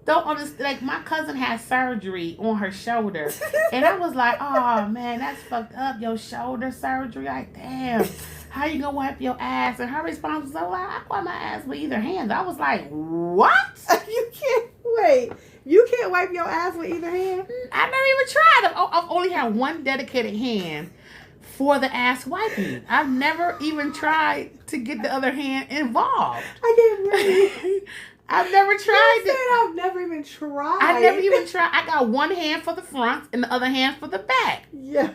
A: don't understand. Like, my cousin had surgery on her shoulder. And I was like, oh, man, that's fucked up. Your shoulder surgery. Like, damn. How you gonna wipe your ass? And her response was, oh, I wipe my ass with either hand. I was like, what?
B: You can't wipe your ass with either hand?
A: I never even tried. I've only had one dedicated hand for the ass wiping. I've never even tried to get the other hand involved.
B: I can't believe
A: I've never tried
B: it. I've never even tried.
A: I never even tried. I got one hand for the front and the other hand for the back.
B: Yeah.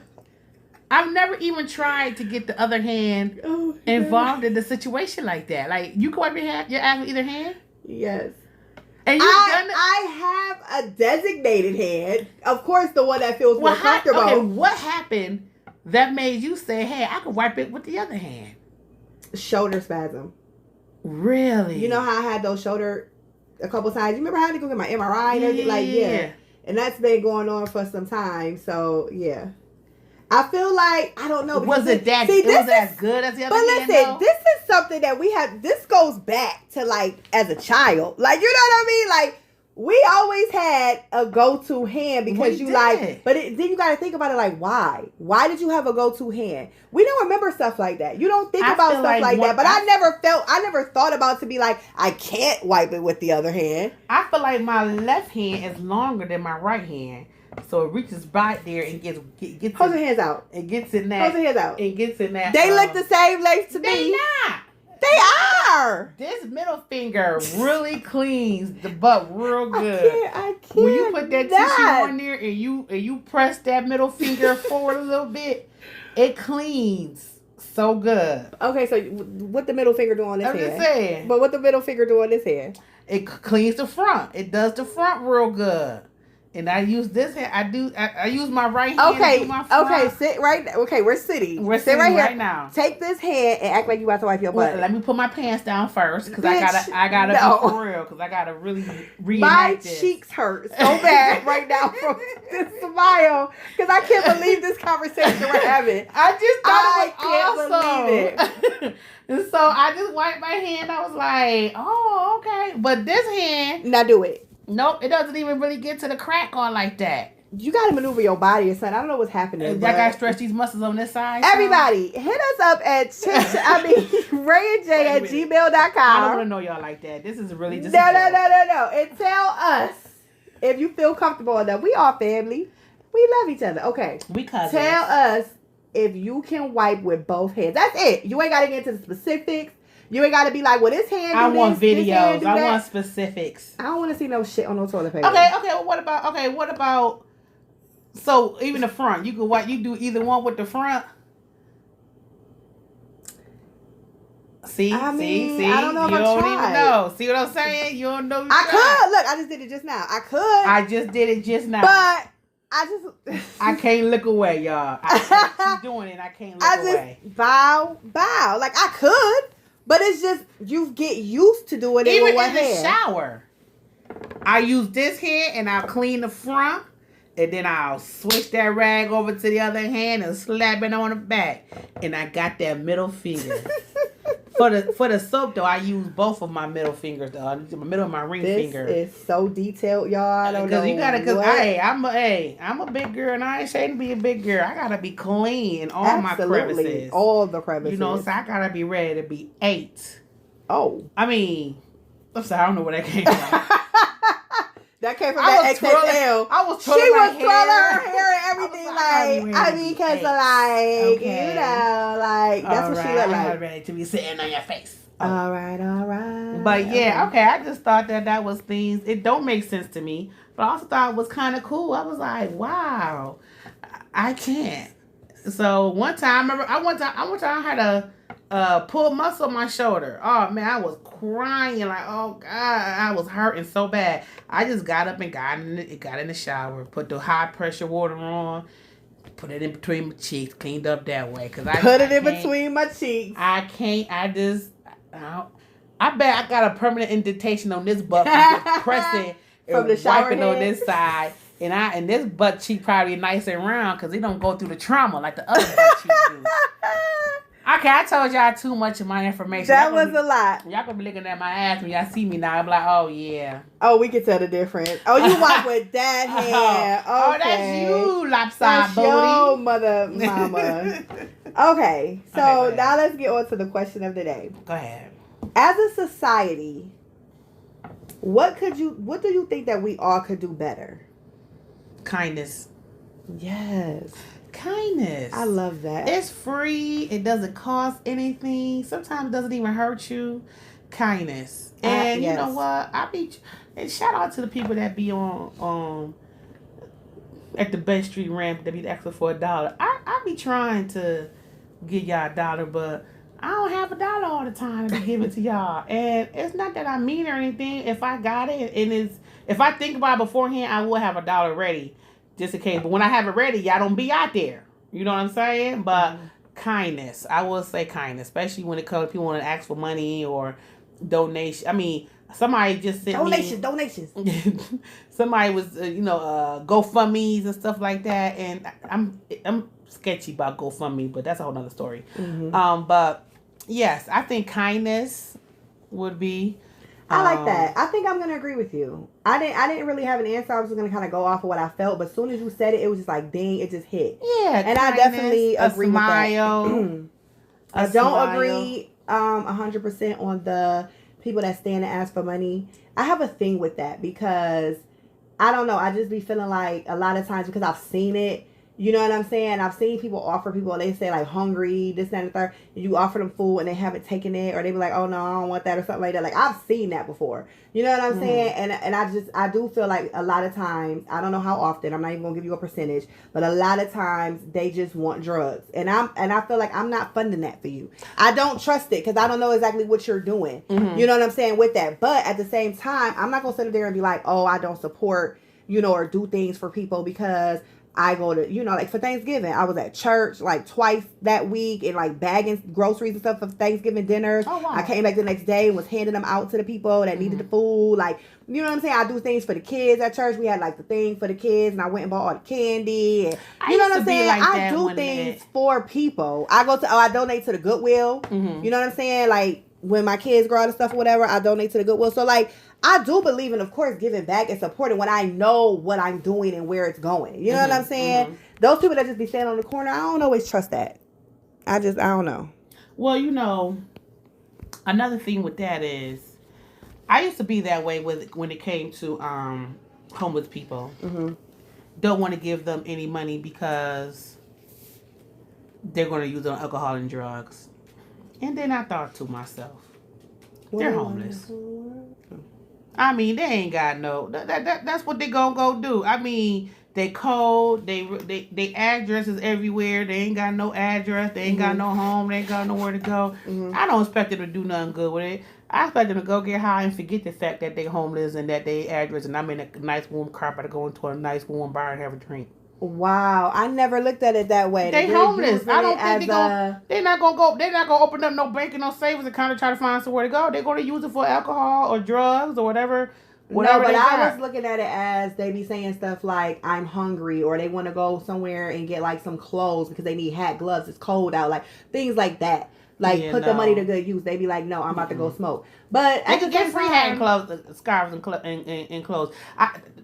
B: I've
A: never even tried to get the other hand involved in the situation like that. Like, you can wipe your ass with either hand?
B: Yes.
A: And
B: I have a designated hand. Of course, the one that feels more comfortable.
A: Okay, what happened that made you say, hey, I could wipe it with the other hand?
B: Shoulder spasm.
A: Really?
B: You know how I had those shoulder a couple times? You remember I had to go get my MRI and everything? Like, yeah. And that's been going on for some time. So, yeah. I feel like, I don't know.
A: Was it that as good as the other hand? But listen,
B: this is something that we have, this goes back to like, as a child. Like, you know what I mean? Like, we always had a go-to hand because then you got to think about it like, why? Why did you have a go-to hand? We don't remember stuff like that. You don't think about stuff like that. But I never thought about to be like, I can't wipe it with the other hand.
A: I feel like my left hand is longer than my right hand. So it reaches right there and gets
B: hold your hands out.
A: It gets in that.
B: Hold your hands out.
A: It gets in that.
B: They look the same length to me.
A: They not.
B: They are.
A: This middle finger really cleans the butt real good.
B: I can't.
A: When you put that tissue on there and you press that middle finger forward a little bit, it cleans so good.
B: Okay, so what the middle finger do on this hand?
A: I'm just saying.
B: But what the middle finger do on this hand?
A: It cleans the front. It does the front real good. And I use this hand. I use my right hand to do my front.
B: Okay, sit right. Okay, we're sitting. We're sitting right now. Take this hand and act like you about to wipe your butt.
A: Well, let me put my pants down first because I gotta be for real because I gotta really reenact this.
B: My cheeks hurt so bad right now from this smile because I can't believe this conversation we're having.
A: I just thought it was awesome. And so I just wiped my hand. I was like, oh, okay. But this hand,
B: now do it.
A: Nope, it doesn't even really get to the crack on like that.
B: You got to maneuver your body or something. I don't know what's happening.
A: I got to stretch these muscles on this side.
B: Everybody, hit us up at RayandJ@gmail.com.
A: I don't want to know y'all like that. This is really just
B: No. And tell us if you feel comfortable enough. We are family. We love each other. Okay.
A: We cousins.
B: Tell us if you can wipe with both hands. That's it. You ain't got to get into the specifics. You ain't got to be like, well, this hand do
A: I want
B: this,
A: videos.
B: Do
A: I
B: that.
A: want specifics.
B: I don't want to see no shit on no toilet paper.
A: Okay. Well, what about? So even the front, you could wipe. You do either one with the front. See, I
B: don't know if
A: you
B: I
A: don't
B: tried.
A: even know. See what I'm saying? You don't know.
B: I could. Look, I just did it just now.
A: I just did it just now.
B: But
A: I can't look away, y'all. I keep doing it. I can't look away.
B: Bow. Like I could, but it's just you get used to doing it
A: even
B: with one
A: in the
B: hand.
A: shower. I use this hand and I'll clean the front, and then I'll switch that rag over to the other hand and slap it on the back, and I got that middle finger. For the soap though, I use both of my middle fingers. The middle of my ring finger.
B: This is so detailed, y'all. I don't know.
A: I'm a big girl, and I ain't saying to be a big girl. I gotta be clean in all my crevices.
B: All the crevices.
A: You know, so I gotta be ready to be 8.
B: Oh.
A: I mean, I'm sorry, I don't know where that came from.
B: That came from that XXL.
A: I was twirling
B: her hair and everything. Because you know, like, that's what she looked like.
A: I'm ready to be sitting on your face.
B: All right.
A: But yeah, okay, I just thought that was things. It don't make sense to me, but I also thought it was kind of cool. I was like, wow, I can't. So one time I had a pull muscle on my shoulder. Oh man, I was crying like, oh God, I was hurting so bad. I just got up and got in the shower, put the high pressure water on, put it in between my cheeks, cleaned up that way.
B: Between my cheeks.
A: I can't. I bet I got a permanent indentation on this butt from pressing
B: from the shower
A: wiping
B: head.
A: on this side. And this butt cheek probably nice and round because it don't go through the trauma like the other butt cheeks do. Okay, I told y'all too much of my information.
B: That was a lot.
A: Y'all gonna be looking at my ass when y'all see me now. I'm like, oh yeah.
B: Oh, we can tell the difference. Oh, you wipe with that hand.
A: Oh, that's you, lopside booty.
B: Yo, mama. Okay, so now let's get on to the question of the day.
A: Go ahead.
B: As a society, what do you think that we all could do better?
A: Kindness.
B: Yes.
A: Kindness.
B: I love that.
A: It's free. It doesn't cost anything. Sometimes it doesn't even hurt you. Kindness. And you know what? And shout out to the people that be on at the Best Street ramp that be asking for $1. I be trying to give y'all $1, but I don't have $1 all the time to give it to y'all. And it's not that I mean or anything. If I got it and if I think about it beforehand, I will have $1 ready. Just in case. But when I have it ready, y'all don't be out there. You know what I'm saying? But kindness. I will say kindness. Especially when it comes to people want to ask for money or donation. I mean, somebody just sent
B: donations.
A: Somebody was, GoFundMe's and stuff like that. And I'm sketchy about GoFundMe, but that's a whole nother story.
B: Mm-hmm.
A: But yes, I think kindness would be.
B: I like that. I think I'm gonna agree with you. I didn't really have an answer. I was just gonna kind of go off of what I felt, but as soon as you said it, it was just like, dang, it just hit.
A: Yeah,
B: and I definitely agree with
A: that.
B: I don't agree 100% on the people that stand and ask for money. I have a thing with that because I don't know. I just be feeling like a lot of times because I've seen it. You know what I'm saying? I've seen people offer people, they say like hungry, this, that, and the third. And you offer them food and they haven't taken it, or they be like, oh no, I don't want that, or something like that. Like I've seen that before. You know what I'm saying? And I do feel like a lot of times, I don't know how often, I'm not even gonna give you a percentage, but a lot of times they just want drugs. And I feel like I'm not funding that for you. I don't trust it because I don't know exactly what you're doing. Mm-hmm. You know what I'm saying with that. But at the same time, I'm not gonna sit there and be like, oh, I don't support, or do things for people because I go to, like for Thanksgiving, I was at church like twice that week and like bagging groceries and stuff for Thanksgiving dinners. Oh, wow. I came back the next day and was handing them out to the people that needed the food. Like, you know what I'm saying? I do things for the kids at church. We had like the thing for the kids and I went and bought all the candy. And, you know what I'm saying? Like I do things for people. I donate to the Goodwill. Mm-hmm. You know what I'm saying? Like when my kids grow out of stuff or whatever, I donate to the Goodwill. So like, I do believe in, of course, giving back and supporting when I know what I'm doing and where it's going. You know what I'm saying? Mm-hmm. Those people that just be standing on the corner, I don't always trust that. I don't know.
A: Well, another thing with that is, I used to be that way when it came to homeless people. Mm-hmm. Don't want to give them any money because they're going to use it on alcohol and drugs. And then I thought to myself, they're homeless. I mean, they ain't got no. That's what they gonna go do. I mean, they cold. They addresses everywhere. They ain't got no address. They ain't got no home. They ain't got nowhere to go. I don't expect them to do nothing good with it. I expect them to go get high and forget the fact that they homeless and that they address and I'm in a nice warm car to go into a nice warm bar and have a drink.
B: Wow, I never looked at it that way.
A: They homeless. I don't think they're not gonna go. They're not gonna open up no bank and no savings account to try to find somewhere to go. They're gonna use it for alcohol or drugs or whatever.
B: No, but I was looking at it as they be saying stuff like I'm hungry or they want to go somewhere and get like some clothes because they need hat, gloves. It's cold out, like things like that. Like put the money to good use. They be like, no, I'm about to go smoke. But
A: I could get free hat and clothes, scarves and clothes.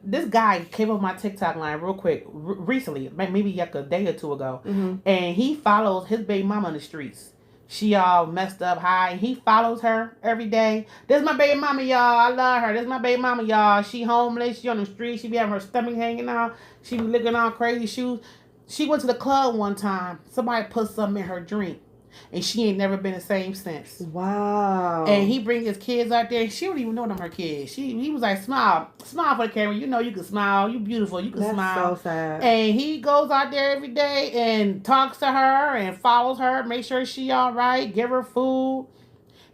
A: This guy came up my TikTok line real quick recently, maybe like a day or two ago, and he follows his baby mama on the streets. She all messed up high. He follows her every day. This my baby mama, y'all. I love her. This my baby mama, y'all. She homeless. She on the street. She be having her stomach hanging out. She be looking all crazy shoes. She went to the club one time. Somebody put something in her drink. And she ain't never been the same since.
B: Wow.
A: And he brings his kids out there. She don't even know them her kids. He was like, smile for the camera. You know you can smile. You beautiful. You can smile.
B: That's so sad.
A: And he goes out there every day and talks to her and follows her, make sure she all right, give her food.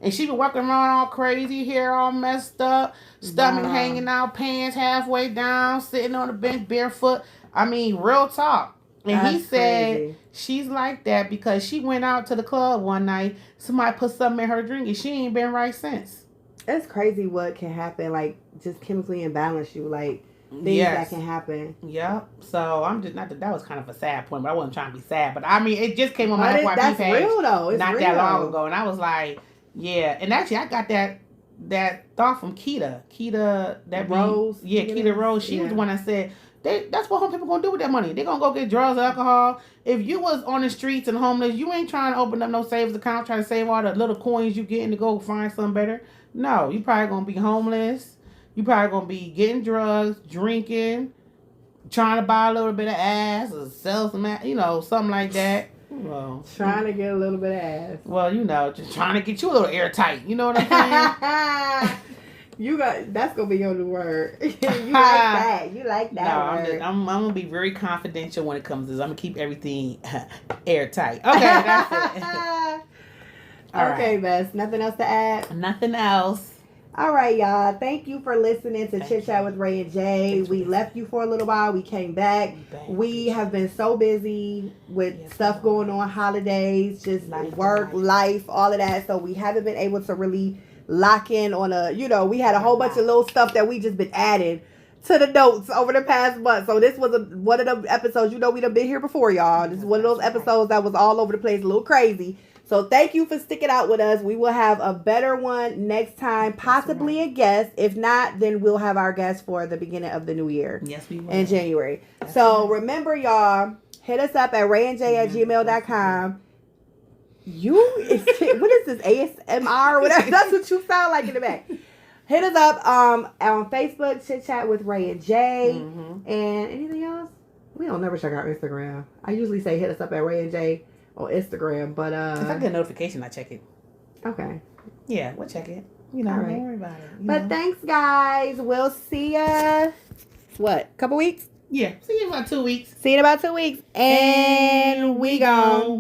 A: And she be walking around all crazy, hair all messed up, stomach hanging out, pants halfway down, sitting on the bench barefoot. I mean, real talk. And he said crazy. She's like that because she went out to the club one night. Somebody put something in her drink and she ain't been right since.
B: It's crazy what can happen, like just chemically imbalance you, like things that can happen.
A: Yep. So I'm just not that was kind of a sad point, but I wasn't trying to be sad. But I mean, it just came on my FYP
B: that's
A: page
B: real though. It's
A: not
B: real.
A: That long ago, and I was like, yeah. And actually, I got that thought from Keita. Keita
B: Rose.
A: Keita Rose. She was the one that said. That's what people gonna do with that money. They gonna go get drugs, alcohol. If you was on the streets and homeless, you ain't trying to open up no savings account, trying to save all the little coins you getting to go find something better. No, you probably gonna be homeless. You probably gonna be getting drugs, drinking, trying to buy a little bit of ass or sell some, something like that. Well,
B: trying to get a little bit of ass.
A: Well, just trying to get you a little airtight. You know what I'm saying?
B: That's gonna be your new word. You like that.
A: No,
B: word.
A: I'm gonna be very confidential when it comes to this. I'm gonna keep everything airtight. Okay, that's it.
B: Okay, Bess. Nothing else to add?
A: Nothing else.
B: All right, y'all. Thank you for listening to Chit Chat with Ray and Jay. We left you for a little while. We came back. We have been so busy with stuff going on, holidays, just work, life, all of that. So we haven't been able to really lock in on we had a whole bunch of little stuff that we just been adding to the notes over the past month. So this was one of the episodes, we done been here before, y'all. This is one of those episodes that was all over the place, a little crazy. So thank you for sticking out with us. We will have a better one next time, possibly a guest. If not, then we'll have our guest for the beginning of the new year.
A: Yes, we will.
B: In January. Remember, y'all, hit us up at rayandjay@gmail.com. What is this, ASMR or whatever? That's what you sound like in the back. Hit us up on Facebook, Chit Chat with Ray and Jay. And anything else? We don't never check out Instagram. I usually say hit us up at Ray and Jay on Instagram, but
A: if I get a notification, I check it.
B: Okay.
A: Yeah, we'll check it. All right. Don't worry about it.
B: But thanks, guys. We'll see ya. What? Couple weeks?
A: Yeah. See you in about 2 weeks.
B: See you in about 2 weeks. And we gone.